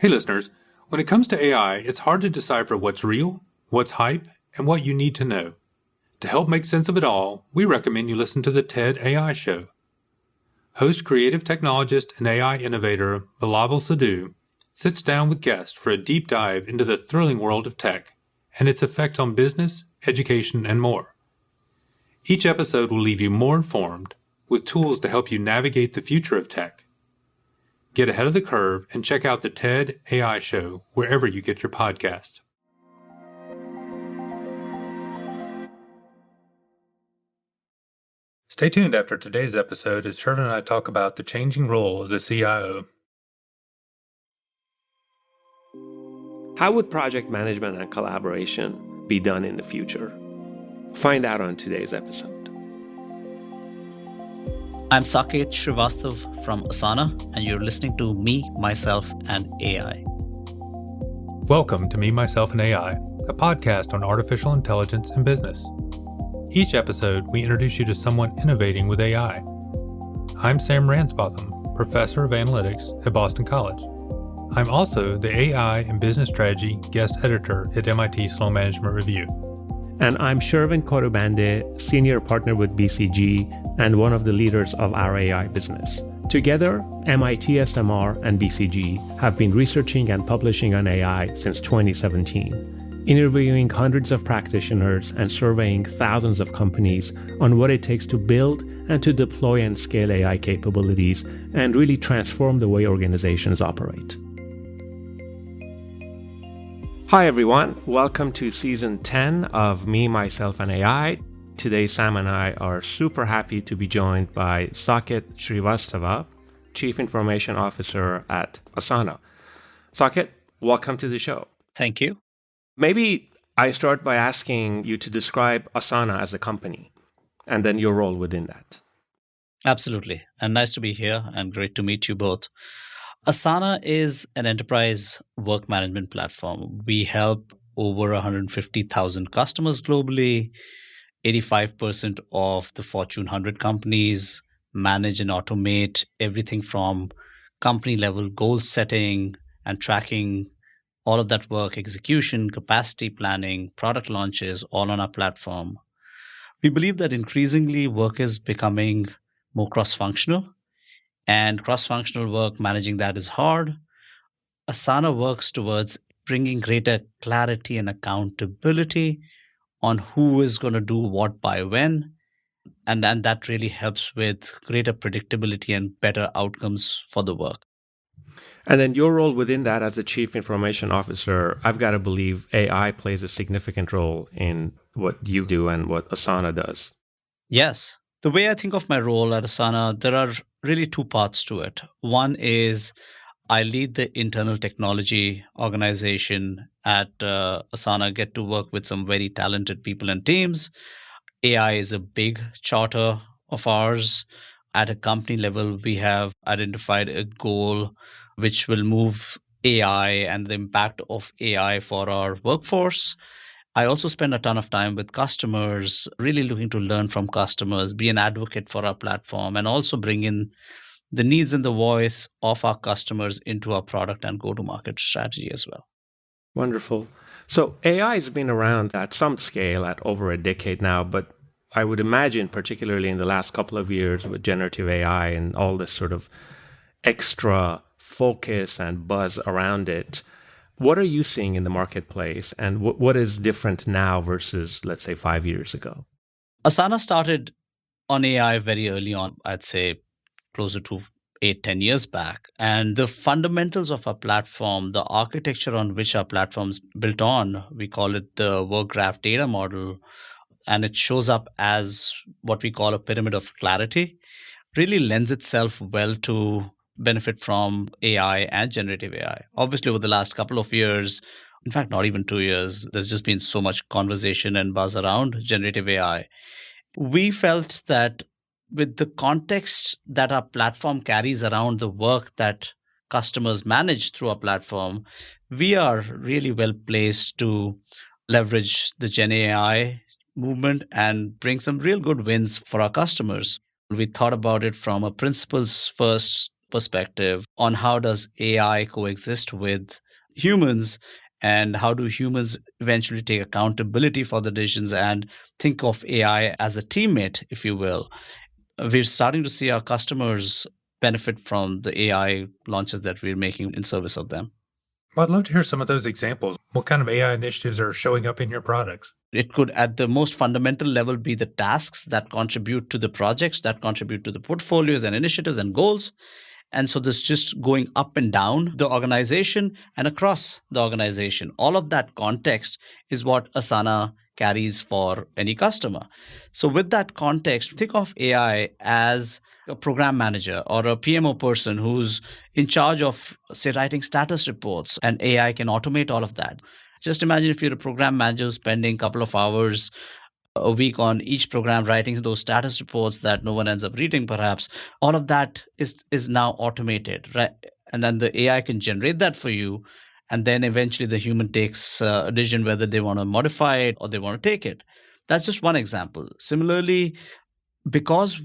Hey listeners, when it comes to AI, it's hard to decipher what's real, what's hype, and what you need to know. To help make sense of it all, we recommend you listen to the TED AI Show. Host creative technologist and AI innovator Bilawal Sidhu sits down with guests for a deep dive into the thrilling world of tech and its effect on business, education, and more. Each episode will leave you more informed with tools to help you navigate the future of tech. Get ahead of the curve and check out the TED AI Show wherever you get your podcasts. Stay tuned after today's episode as Shervin and I talk about the changing role of the CIO. How would project management and collaboration be done in the future? Find out on today's episode. I'm Saket Srivastava from Asana, and you're listening to Me, Myself, and AI. Welcome to Me, Myself, and AI, a podcast on artificial intelligence and business. Each episode, we introduce you to someone innovating with AI. I'm Sam Ransbotham, Professor of Analytics at Boston College. I'm also the AI and Business Strategy Guest Editor at MIT Sloan Management Review. And I'm Shervin Korobande, Senior Partner with BCG and one of the leaders of our AI business. Together, MIT SMR and BCG have been researching and publishing on AI since 2017, interviewing hundreds of practitioners and surveying thousands of companies on what it takes to build and to deploy and scale AI capabilities and really transform the way organizations operate. Hi everyone, welcome to season 10 of Me, Myself, and AI. Today, Sam and I are super happy to be joined by Saket Srivastava, Chief Information Officer at Asana. Saket, welcome to the show. Thank you. Maybe I start by asking you to describe Asana as a company and then your role within that. Absolutely. And nice to be here and great to meet you both. Asana is an enterprise work management platform. We help over 150,000 customers globally. 85% of the Fortune 100 companies manage and automate everything from company level goal setting and tracking, all of that work, execution, capacity planning, product launches, all on our platform. We believe that increasingly work is becoming more cross-functional, and cross-functional work, managing that is hard. Asana works towards bringing greater clarity and accountability on who is going to do what by when. And then that really helps with greater predictability and better outcomes for the work. And then your role within that as a Chief Information Officer, I've got to believe AI plays a significant role in what you do and what Asana does. Yes. The way I think of my role at Asana, there are really two parts to it. One is I lead the internal technology organization at Asana, get to work with some very talented people and teams. AI is a big charter of ours. At a company level, we have identified a goal which will move AI and the impact of AI for our workforce. I also spend a ton of time with customers, really looking to learn from customers, be an advocate for our platform, and also bring in the needs and the voice of our customers into our product and go-to-market strategy as well. Wonderful. So AI has been around at some scale at over a decade now, but I would imagine, particularly in the last couple of years with generative AI and all this sort of extra focus and buzz around it, what are you seeing in the marketplace and what is different now versus, let's say, 5 years ago? Asana started on AI very early on, I'd say closer to 8-10 years back. And the fundamentals of our platform, the architecture on which our platform's built on, we call it the work graph data model, and it shows up as what we call a pyramid of clarity, really lends itself well to benefit from AI and generative AI. Obviously, over the last couple of years, in fact, not even 2 years, there's just been so much conversation and buzz around generative AI. We felt that with the context that our platform carries around the work that customers manage through our platform, we are really well placed to leverage the Gen AI movement and bring some real good wins for our customers. We thought about it from a principles first perspective on how does AI coexist with humans, and how do humans eventually take accountability for the decisions and think of AI as a teammate, if you will. We're starting to see our customers benefit from the AI launches that we're making in service of them. Well, I'd love to hear some of those examples. What kind of AI initiatives are showing up in your products? It could, at the most fundamental level, be the tasks that contribute to the projects, that contribute to the portfolios and initiatives and goals. And so this just going up and down the organization and across the organization. All of that context is what Asana carries for any customer. So with that context, think of AI as a program manager or a PMO person who's in charge of, say, writing status reports, and AI can automate all of that. Just imagine if you're a program manager spending a couple of hours a week on each program writing those status reports that no one ends up reading, perhaps. All of that is now automated, right? And then the AI can generate that for you, and then eventually the human takes a decision whether they want to modify it or they want to take it. That's just one example. Similarly, because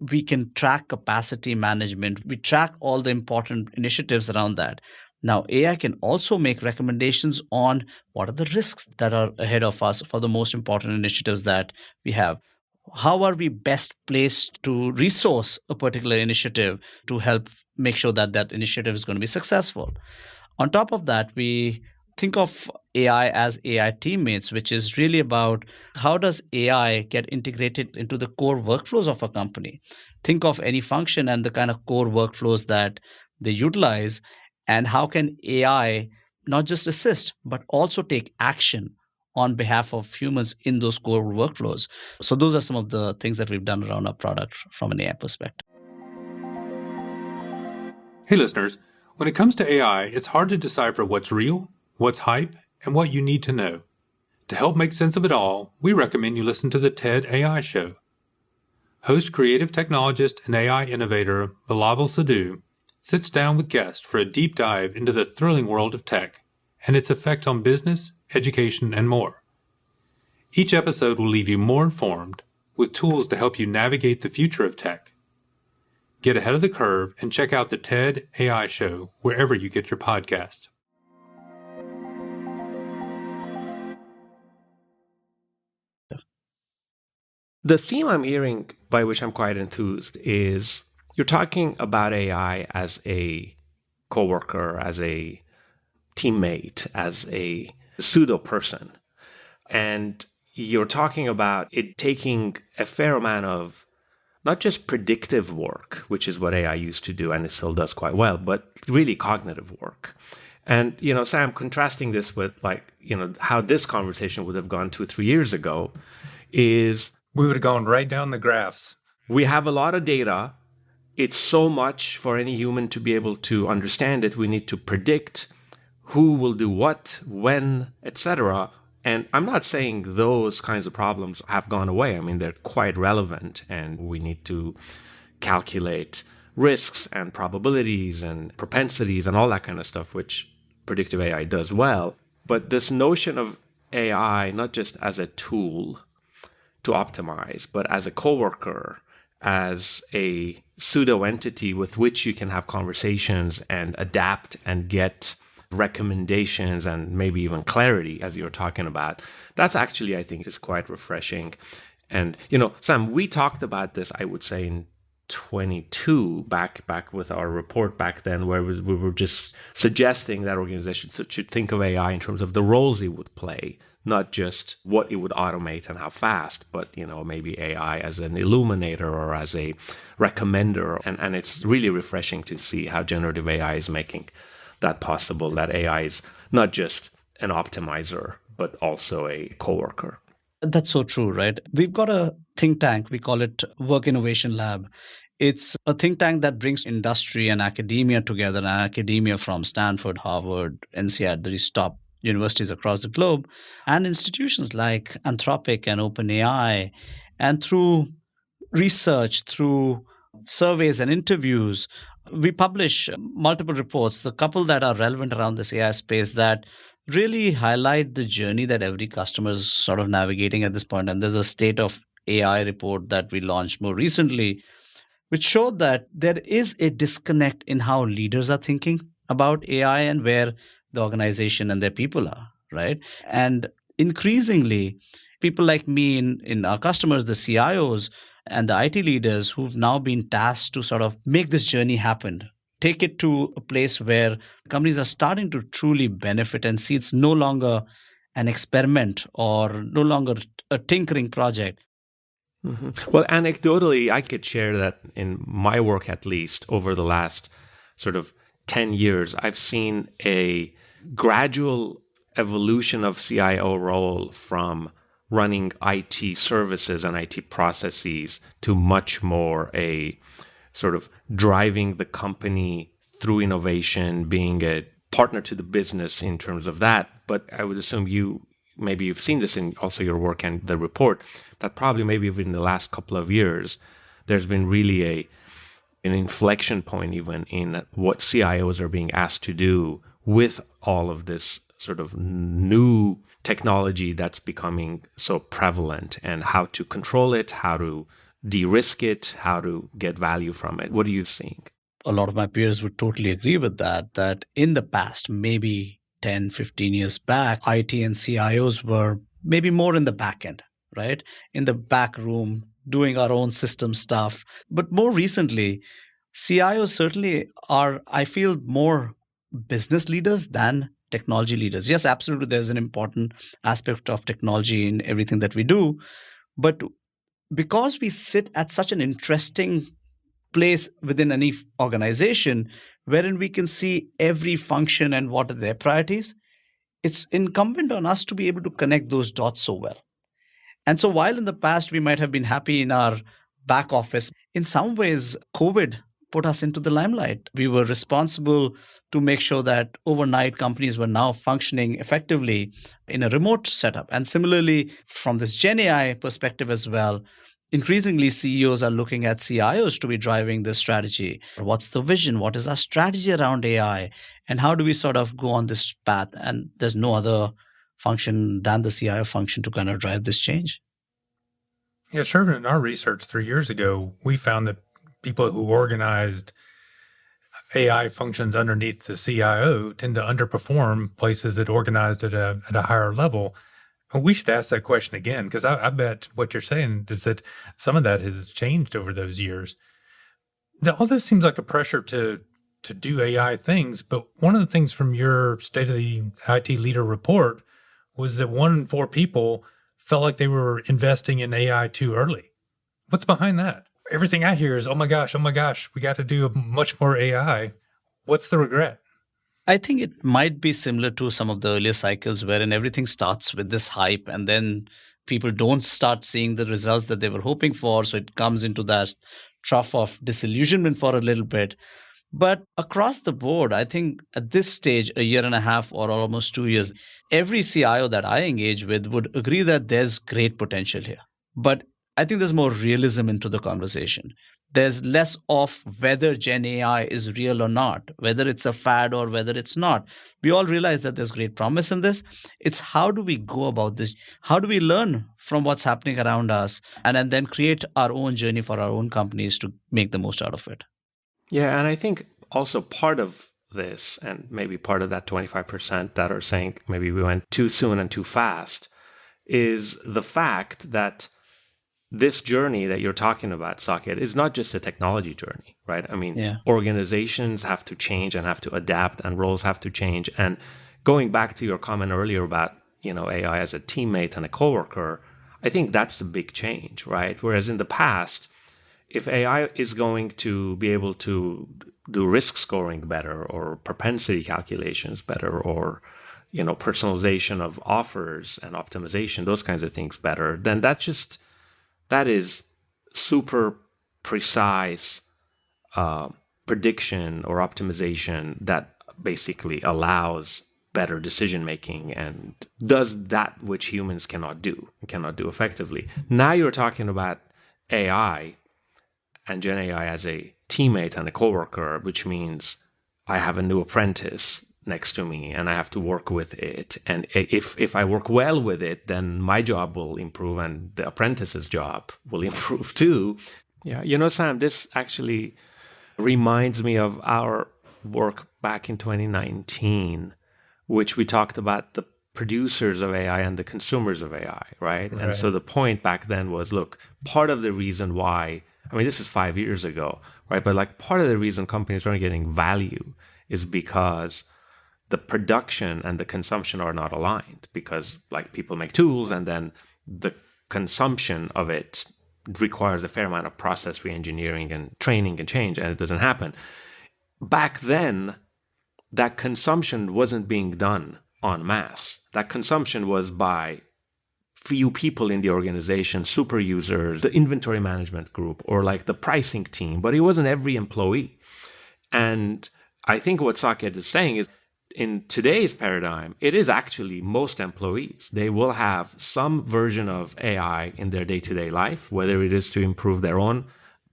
we can track capacity management, we track all the important initiatives around that. Now, AI can also make recommendations on what are the risks that are ahead of us for the most important initiatives that we have. How are we best placed to resource a particular initiative to help make sure that that initiative is going to be successful? On top of that, we think of AI as AI teammates, which is really about how does AI get integrated into the core workflows of a company. Think of any function and the kind of core workflows that they utilize, and how can AI not just assist, but also take action on behalf of humans in those core workflows. So those are some of the things that we've done around our product from an AI perspective. Hey, listeners. When it comes to AI, it's hard to decipher what's real, what's hype, and what you need to know. To help make sense of it all, we recommend you listen to the TED AI Show. Host creative technologist and AI innovator Bilaval Sadhu sits down with guests for a deep dive into the thrilling world of tech and its effect on business, education, and more. Each episode will leave you more informed with tools to help you navigate the future of tech. Get ahead of the curve and check out the TED AI Show wherever you get your podcasts. The theme I'm hearing, by which I'm quite enthused, is you're talking about AI as a coworker, as a teammate, as a pseudo person. And you're talking about it taking a fair amount of not just predictive work, which is what AI used to do and it still does quite well, but really cognitive work. And, Sam, contrasting this with how this conversation would have gone 2-3 years ago is we would have gone right down the graphs. We have a lot of data. It's so much for any human to be able to understand it. We need to predict who will do what, when, etc. And I'm not saying those kinds of problems have gone away. I mean, they're quite relevant, and we need to calculate risks and probabilities and propensities and all that kind of stuff, which predictive AI does well. But this notion of AI, not just as a tool to optimize, but as a coworker, as a pseudo entity with which you can have conversations and adapt and get recommendations and maybe even clarity, as you were talking about, that's actually, I think, is quite refreshing. And, Sam, we talked about this, I would say, in 22, back with our report back then, where we were just suggesting that organizations should think of AI in terms of the roles it would play, not just what it would automate and how fast, but, maybe AI as an illuminator or as a recommender. And it's really refreshing to see how generative AI is making that possible, that AI is not just an optimizer, but also a coworker. That's so true, right? We've got a think tank, we call it Work Innovation Lab. It's a think tank that brings industry and academia together, and academia from Stanford, Harvard, NCR, these top universities across the globe, and institutions like Anthropic and OpenAI. And through research, through surveys and interviews, we publish multiple reports, the couple that are relevant around this AI space that really highlight the journey that every customer is sort of navigating at this point. And there's a state of AI report that we launched more recently, which showed that there is a disconnect in how leaders are thinking about AI and where the organization and their people are, right? And increasingly, people like me in our customers, the CIOs and the IT leaders who've now been tasked to sort of make this journey happen, take it to a place where companies are starting to truly benefit and see it's no longer an experiment or no longer a tinkering project. Well, anecdotally, I could share that in my work, at least over the last sort of 10 years, I've seen a gradual evolution of CIO role from running IT services and IT processes to much more a sort of driving the company through innovation, being a partner to the business in terms of that. But I would assume maybe you've seen this in also your work and the report, that probably maybe within the last couple of years, there's been really an inflection point even in what CIOs are being asked to do with all of this sort of new technology that's becoming so prevalent, and how to control it, how to de-risk it, how to get value from it. What are you seeing? A lot of my peers would totally agree with that in the past, maybe 10, 15 years back, IT and CIOs were maybe more in the back end, right? In the back room, doing our own system stuff. But more recently, CIOs certainly are, I feel, more business leaders than technology leaders. Yes, absolutely, there's an important aspect of technology in everything that we do. But because we sit at such an interesting place within any organization wherein we can see every function and what are their priorities, it's incumbent on us to be able to connect those dots so well. And so while in the past we might have been happy in our back office, in some ways, COVID put us into the limelight. We were responsible to make sure that overnight companies were now functioning effectively in a remote setup. And similarly, from this Gen AI perspective as well, increasingly CEOs are looking at CIOs to be driving this strategy. What's the vision? What is our strategy around AI? And how do we sort of go on this path? And there's no other function than the CIO function to kind of drive this change. Yeah, Shervin, in our research 3 years ago, we found that people who organized AI functions underneath the CIO tend to underperform places that organized at a higher level. We should ask that question again, because I bet what you're saying is that some of that has changed over those years. All this seems like a pressure to do AI things, but one of the things from your State of the IT Leader report was that 1 in 4 people felt like they were investing in AI too early. What's behind that? Everything I hear is, oh my gosh, we got to do much more AI. What's the regret? I think it might be similar to some of the earlier cycles wherein everything starts with this hype and then people don't start seeing the results that they were hoping for. So it comes into that trough of disillusionment for a little bit. But across the board, I think at this stage, a year and a half or almost 2 years, every CIO that I engage with would agree that there's great potential here. But I think there's more realism into the conversation. There's less of whether Gen AI is real or not, whether it's a fad or whether it's not. We all realize that there's great promise in this. It's how do we go about this? How do we learn from what's happening around us and then create our own journey for our own companies to make the most out of it? Yeah, and I think also part of this, and maybe part of that 25% that are saying maybe we went too soon and too fast, is the fact that this journey that you're talking about, Saket, is not just a technology journey, right? I mean, Organizations have to change and have to adapt, and roles have to change. And going back to your comment earlier about, AI as a teammate and a coworker, I think that's the big change, right? Whereas in the past, if AI is going to be able to do risk scoring better or propensity calculations better or personalization of offers and optimization, those kinds of things better, then that is super precise prediction or optimization that basically allows better decision making and does that which humans cannot do effectively. Now you're talking about AI and Gen AI as a teammate and a coworker, which means I have a new apprentice next to me and I have to work with it. And if I work well with it, then my job will improve and the apprentice's job will improve too. Yeah, Sam, this actually reminds me of our work back in 2019, which we talked about the producers of AI and the consumers of AI, right? And so the point back then was, look, part of the reason why, I mean, this is 5 years ago, right? But like part of the reason companies aren't getting value is because the production and the consumption are not aligned, because like people make tools and then the consumption of it requires a fair amount of process re-engineering and training and change, and it doesn't happen. Back then, that consumption wasn't being done en masse. That consumption was by few people in the organization, super users, the inventory management group, or like the pricing team, but it wasn't every employee. And I think what Saket is saying is, in today's paradigm, it is actually most employees. They will have some version of AI in their day-to-day life, whether it is to improve their own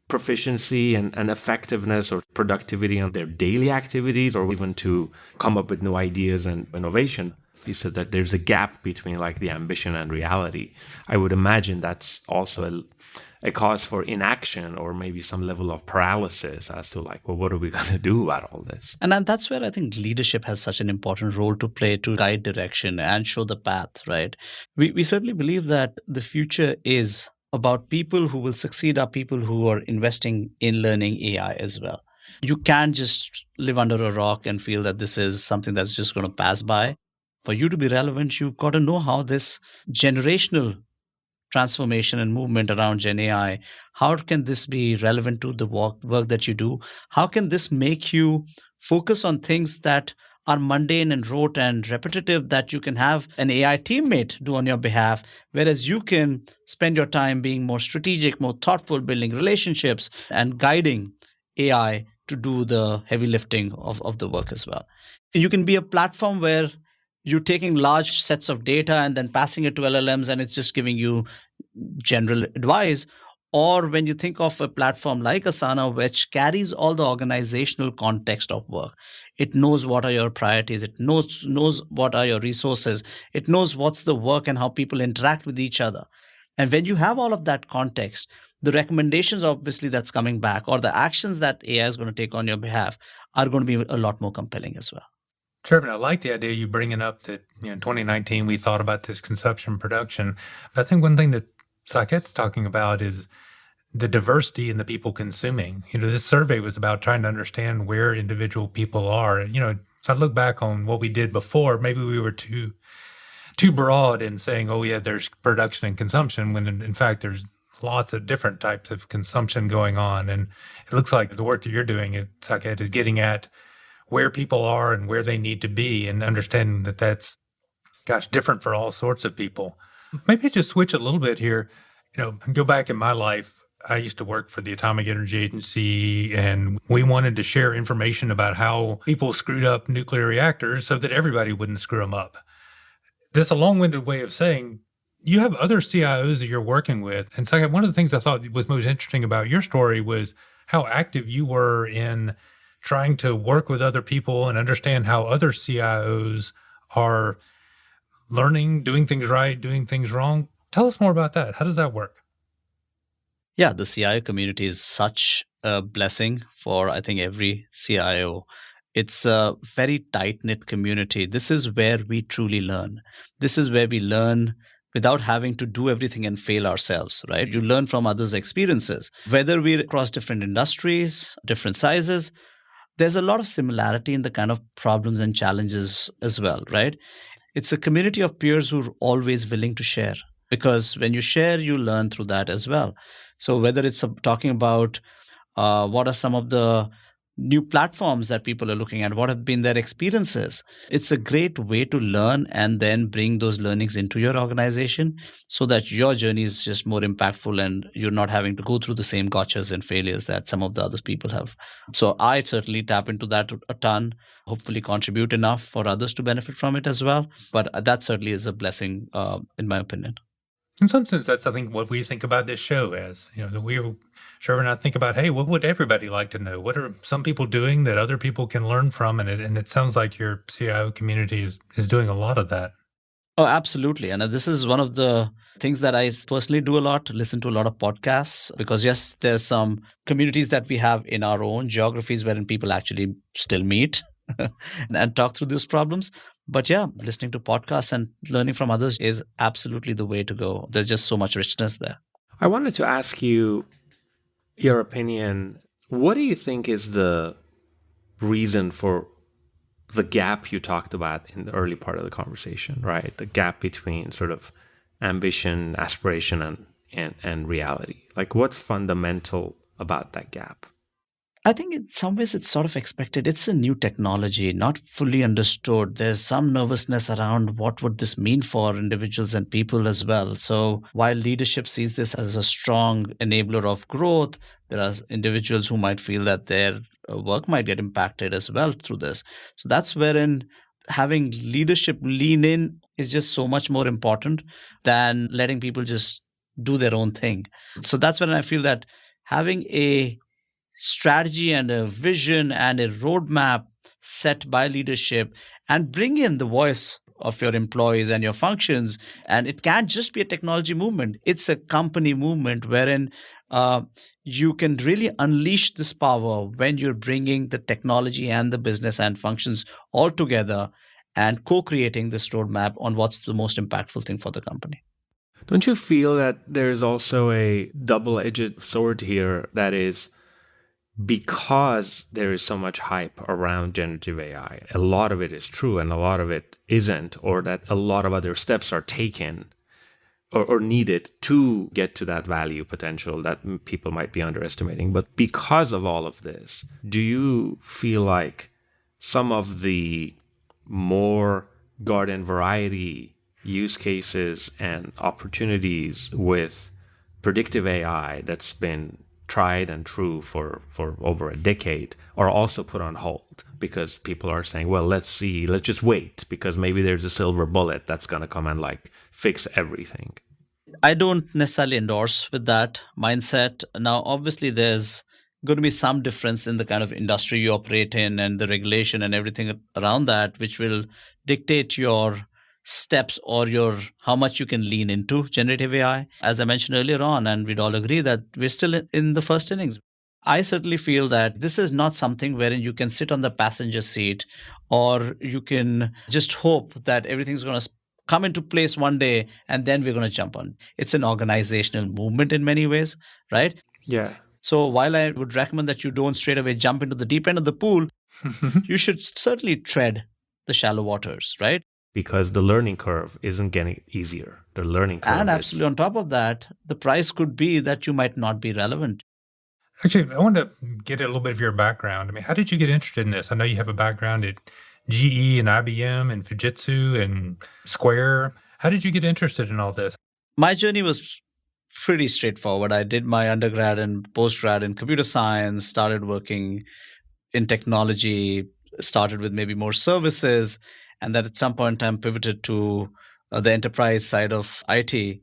proficiency and effectiveness or productivity on their daily activities, or even to come up with new ideas and innovation. You said that there's a gap between like the ambition and reality. I would imagine that's also a cause for inaction, or maybe some level of paralysis as to like, well, what are we going to do about all this? And that's where I think leadership has such an important role to play, to guide direction and show the path, right? We certainly believe that the future is about people who will succeed are people who are investing in learning AI as well. You can't just live under a rock and feel that this is something that's just going to pass by. For you to be relevant, you've got to know how this generational transformation and movement around Gen AI, how can this be relevant to the work that you do? How can this make you focus on things that are mundane and rote and repetitive that you can have an AI teammate do on your behalf, whereas you can spend your time being more strategic, more thoughtful, building relationships and guiding AI to do the heavy lifting of the work as well. You can be a platform where you're taking large sets of data and then passing it to LLMs and it's just giving you general advice. Or when you think of a platform like Asana, which carries all the organizational context of work, it knows what are your priorities, it knows what are your resources, it knows what's the work and how people interact with each other. And when you have all of that context, the recommendations obviously that's coming back, or the actions that AI is going to take on your behalf, are going to be a lot more compelling as well. Shervin, I like the idea you bringing up that in 2019 we thought about this consumption production. But I think one thing that Saket's talking about is the diversity in the people consuming. This survey was about trying to understand where individual people are. And, if I look back on what we did before, maybe we were too broad in saying, oh yeah, there's production and consumption, when in fact there's lots of different types of consumption going on. And it looks like the work that you're doing, Saket, is getting at where people are and where they need to be, and understanding that that's, different for all sorts of people. Maybe just switch a little bit here. Go back in my life. I used to work for the Atomic Energy Agency, and we wanted to share information about how people screwed up nuclear reactors so that everybody wouldn't screw them up. This is a long-winded way of saying you have other CIOs that you're working with. And second, one of the things I thought was most interesting about your story was how active you were in trying to work with other people and understand how other CIOs are learning, doing things right, doing things wrong. Tell us more about that. How does that work? Yeah, the CIO community is such a blessing for, I think, every CIO. It's a very tight-knit community. This is where we truly learn. This is where we learn without having to do everything and fail ourselves, right? You learn from others' experiences. Whether we're across different industries, different sizes, there's a lot of similarity in the kind of problems and challenges as well, right? It's a community of peers who are always willing to share, because when you share, you learn through that as well. So whether it's talking about what are some of the new platforms that people are looking at, what have been their experiences, it's a great way to learn and then bring those learnings into your organization so that your journey is just more impactful and you're not having to go through the same gotchas and failures that some of the other people have. So I certainly tap into that a ton, hopefully contribute enough for others to benefit from it as well. But that certainly is a blessing in my opinion. In some sense, that's, I think, what we think about this show as. That Shervin and I think about, hey, what would everybody like to know? What are some people doing that other people can learn from? And it sounds like your CIO community is doing a lot of that. Oh, absolutely. And this is one of the Things that I personally do a lot, listen to a lot of podcasts, because yes, there's some communities that we have in our own geographies wherein people actually still meet and talk through these problems. But yeah, listening to podcasts and learning from others is absolutely the way to go. There's just so much richness there. I wanted to ask you your opinion. What do you think is the reason for the gap you talked about in the early part of the conversation, right? The gap between sort of ambition, aspiration, and reality. Like, what's fundamental about that gap? I think in some ways it's sort of expected. It's a new technology, not fully understood. There's some nervousness around what would this mean for individuals and people as well. So while leadership sees this as a strong enabler of growth, there are individuals who might feel that their work might get impacted as well through this. So that's wherein having leadership lean in is just so much more important than letting people just do their own thing. So that's when I feel that having a strategy and a vision and a roadmap set by leadership and bring in the voice of your employees and your functions. And it can't just be a technology movement. It's a company movement wherein you can really unleash this power when you're bringing the technology and the business and functions all together and co-creating this roadmap on what's the most impactful thing for the company. Don't you feel that there's also a double-edged sword here that is, because there is so much hype around generative AI, a lot of it is true and a lot of it isn't, or that a lot of other steps are taken or needed to get to that value potential that people might be underestimating. But because of all of this, do you feel like some of the more garden variety use cases and opportunities with predictive AI that's been tried and true for over a decade are also put on hold because people are saying, well, let's just wait because maybe there's a silver bullet that's going to come and like fix everything? I don't necessarily endorse with that mindset. Now, obviously, there's going to be some difference in the kind of industry you operate in and the regulation and everything around that, which will dictate your steps or your how much you can lean into generative AI. As I mentioned earlier on, and we'd all agree that we're still in the first innings. I certainly feel that this is not something wherein you can sit on the passenger seat or you can just hope that everything's going to come into place one day and then we're going to jump on. It's an organizational movement in many ways, right? Yeah. So while I would recommend that you don't straight away jump into the deep end of the pool, you should certainly tread the shallow waters, right? Because the learning curve isn't getting easier. The learning curve And absolutely on top of that, the price could be that you might not be relevant. Actually, I want to get a little bit of your background. I mean, how did you get interested in this? I know you have a background at GE and IBM and Fujitsu and Square. How did you get interested in all this? My journey was pretty straightforward. I did my undergrad and postgrad in computer science, started working in technology, started with maybe more services, and then at some point in time pivoted to the enterprise side of IT.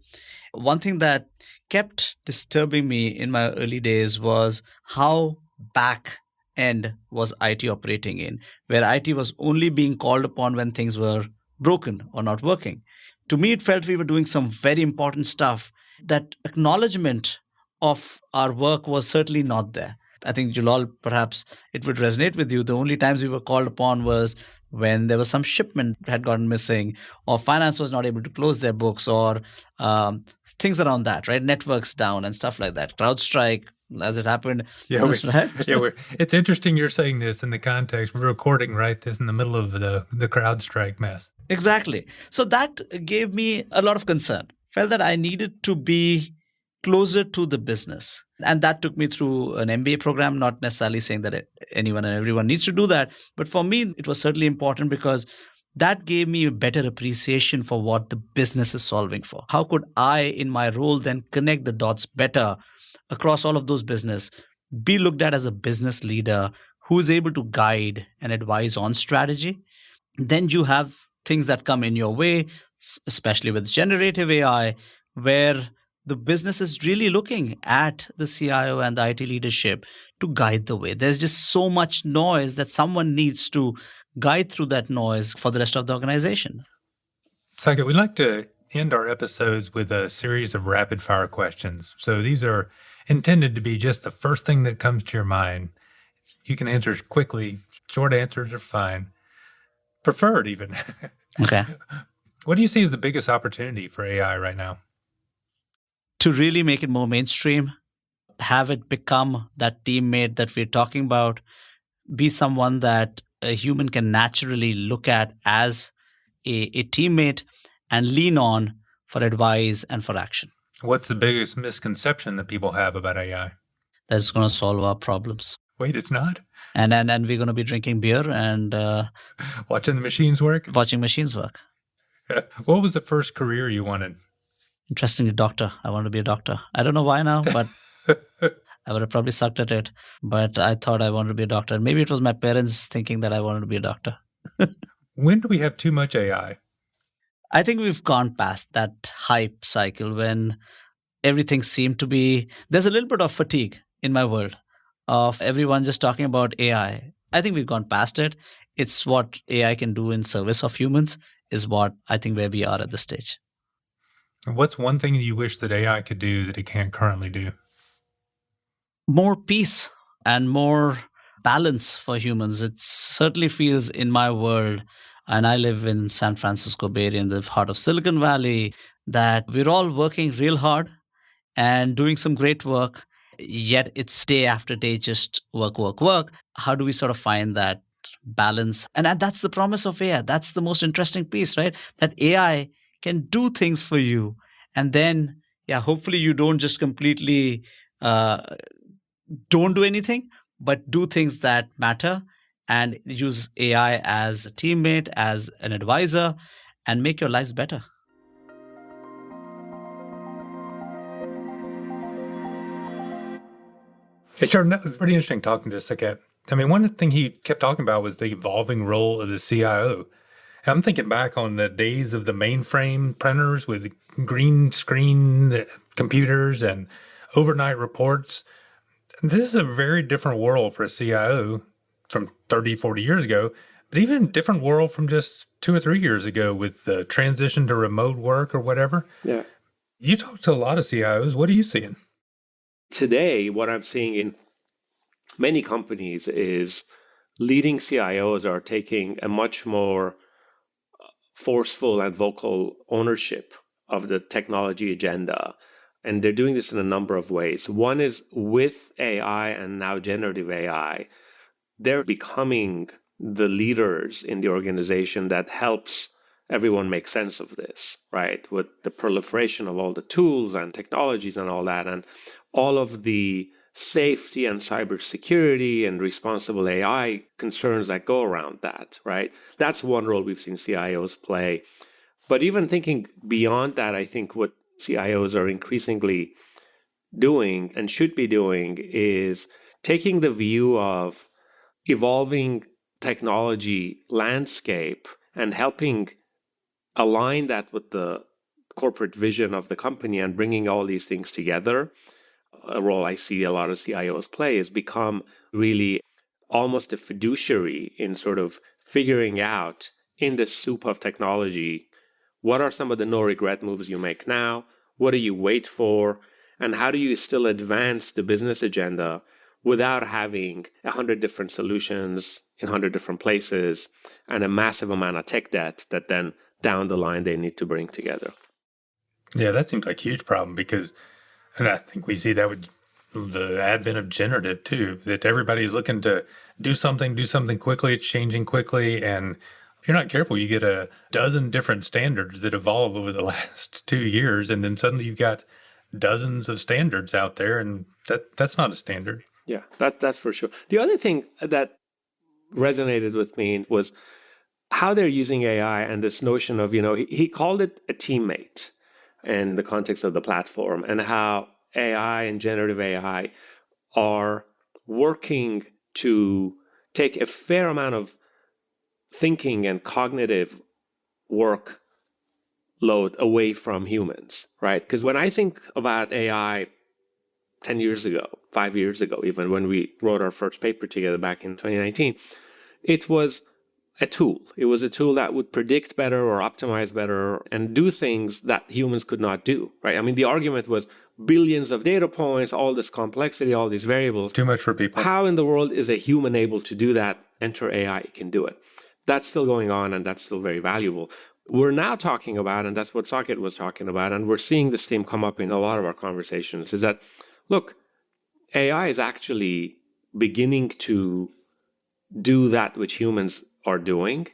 One thing that kept disturbing me in my early days was how back end was IT operating in, where IT was only being called upon when things were broken or not working. To me, it felt we were doing some very important stuff. That acknowledgement of our work was certainly not there. I think you'll all, perhaps it would resonate with you. The only times we were called upon was when there was some shipment had gotten missing or finance was not able to close their books or things around that, right? Networks down and stuff like that. CrowdStrike, as it happened. Yeah, right? It's interesting you're saying this in the context. We're recording right this in the middle of the CrowdStrike mess. Exactly. So that gave me a lot of concern. Felt that I needed to be closer to the business. And that took me through an MBA program, not necessarily saying that anyone and everyone needs to do that. But for me, it was certainly important because that gave me a better appreciation for what the business is solving for. How could I, in my role, then connect the dots better across all of those business, be looked at as a business leader who is able to guide and advise on strategy? Then you have things that come in your way, especially with generative AI, where the business is really looking at the CIO and the IT leadership to guide the way. There's just so much noise that someone needs to guide through that noise for the rest of the organization. Saket, we'd like to end our episodes with a series of rapid fire questions. So these are intended to be just the first thing that comes to your mind. You can answer quickly. Short answers are fine. Preferred even. Okay. What do you see as the biggest opportunity for AI right now? To really make it more mainstream, have it become that teammate that we're talking about, be someone that a human can naturally look at as a teammate and lean on for advice and for action. What's the biggest misconception that people have about AI? That's going to solve our problems. Wait, it's not? And we're going to be drinking beer and Watching the machines work? watching machines work. What was the first career you wanted? Interestingly, doctor. I want to be a doctor. I don't know why now, but I would have probably sucked at it. But I thought I wanted to be a doctor. Maybe it was my parents thinking that I wanted to be a doctor. When do we have too much AI? I think we've gone past that hype cycle when everything seemed to be. There's a little bit of fatigue in my world of everyone just talking about AI. I think we've gone past it. It's what AI can do in service of humans is what I think where we are at this stage. What's one thing you wish that AI could do that it can't currently do? More peace and more balance for humans. It certainly feels in my world, and I live in San Francisco Bay Area in the heart of Silicon Valley, that we're all working real hard and doing some great work, yet it's day after day just work, work, work. How do we sort of find that balance? And that's the promise of AI. That's the most interesting piece, right? That AI can do things for you. And then, yeah, hopefully you don't just completely don't do anything, but do things that matter and use AI as a teammate, as an advisor, and make your lives better. Yeah, sure. That was pretty interesting talking to Saket. I mean, one thing he kept talking about was the evolving role of the CIO. I'm thinking back on the days of the mainframe printers with green screen computers and overnight reports. This is a very different world for a CIO from 30, 40 years ago, but even a different world from just 2 or 3 years ago with the transition to remote work or whatever. Yeah. You talk to a lot of CIOs. What are you seeing? Today, what I'm seeing in many companies is leading CIOs are taking a much more forceful and vocal ownership of the technology agenda. And they're doing this in a number of ways. One is with AI and now generative AI, they're becoming the leaders in the organization that helps everyone make sense of this, right? With the proliferation of all the tools and technologies and all that, and all of the safety and cybersecurity and responsible AI concerns that go around that, right? That's one role we've seen CIOs play. But even thinking beyond that, I think what CIOs are increasingly doing and should be doing is taking the view of evolving technology landscape and helping align that with the corporate vision of the company and bringing all these things together. A role I see a lot of CIOs play is become really almost a fiduciary in sort of figuring out in the soup of technology, what are some of the no regret moves you make now? What do you wait for? And how do you still advance the business agenda without having 100 different solutions in 100 different places and a massive amount of tech debt that then down the line they need to bring together? Yeah, that seems like a huge problem because, and I think we see that with the advent of generative too, that everybody's looking to do something quickly. It's changing quickly. And if you're not careful, you get a dozen different standards that evolve over the last 2 years. And then suddenly you've got dozens of standards out there. And that's not a standard. Yeah, that's for sure. The other thing that resonated with me was how they're using AI and this notion of, he called it a teammate in the context of the platform, and how AI and generative AI are working to take a fair amount of thinking and cognitive work load away from humans, right? Because when I think about AI 10 years ago, 5 years ago, even when we wrote our first paper together back in 2019, it was a tool. It was a tool that would predict better or optimize better and do things that humans could not do, right? I mean, the argument was billions of data points, all this complexity, all these variables. Too much for people. How in the world is a human able to do that? Enter AI, it can do it. That's still going on, and that's still very valuable. We're now talking about, and that's what Saket was talking about, and we're seeing this theme come up in a lot of our conversations, is that, look, AI is actually beginning to do that which humans are doing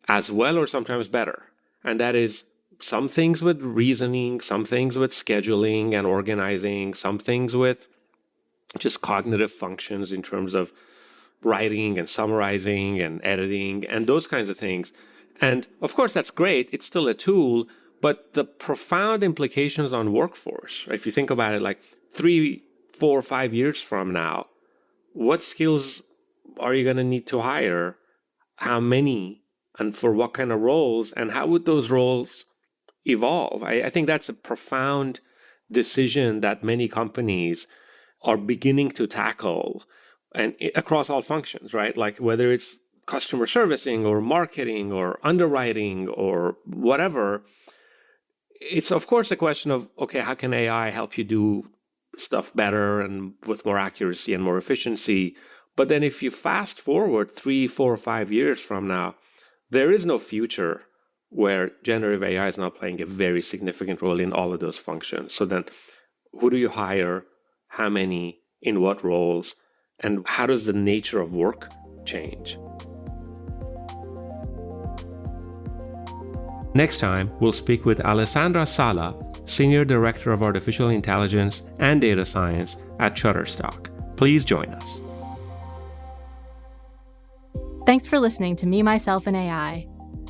as well or sometimes better. And that is some things with reasoning, some things with scheduling and organizing, some things with just cognitive functions in terms of writing and summarizing and editing and those kinds of things. And of course, that's great. It's still a tool, but the profound implications on workforce, right? If you think about it, like 3, 4, 5 years from now, what skills are you going to need to hire? How many and for what kind of roles? And how would those roles evolve? I think that's a profound decision that many companies are beginning to tackle, and across all functions, right? Like whether it's customer servicing or marketing or underwriting or whatever, it's of course a question of, okay, how can AI help you do stuff better and with more accuracy and more efficiency? But then if you fast forward 3, 4, 5 years from now, there is no future where generative AI is not playing a very significant role in all of those functions. So then who do you hire? How many? In what roles? And how does the nature of work change? Next time, we'll speak with Alessandra Sala, Senior Director of Artificial Intelligence and Data Science at Shutterstock. Please join us. Thanks for listening to Me, Myself, and AI.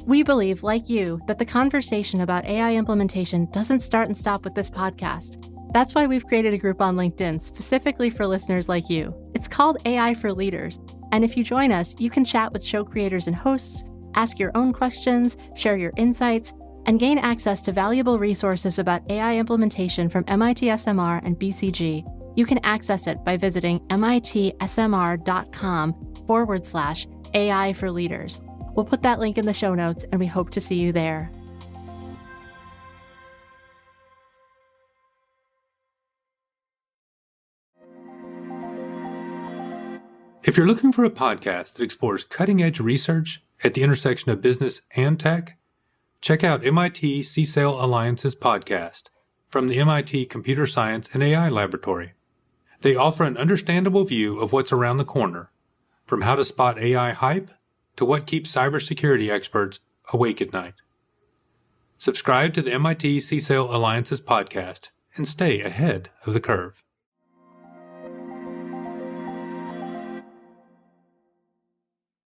We believe, like you, that the conversation about AI implementation doesn't start and stop with this podcast. That's why we've created a group on LinkedIn specifically for listeners like you. It's called AI for Leaders. And if you join us, you can chat with show creators and hosts, ask your own questions, share your insights, and gain access to valuable resources about AI implementation from MIT SMR and BCG. You can access it by visiting mitsmr.com/AI for Leaders. We'll put that link in the show notes, and we hope to see you there. If you're looking for a podcast that explores cutting-edge research at the intersection of business and tech, check out MIT CSAIL Alliance's podcast from the MIT Computer Science and AI Laboratory. They offer an understandable view of what's around the corner, from how to spot AI hype to what keeps cybersecurity experts awake at night. Subscribe to the MIT CSAIL Alliance's podcast and stay ahead of the curve.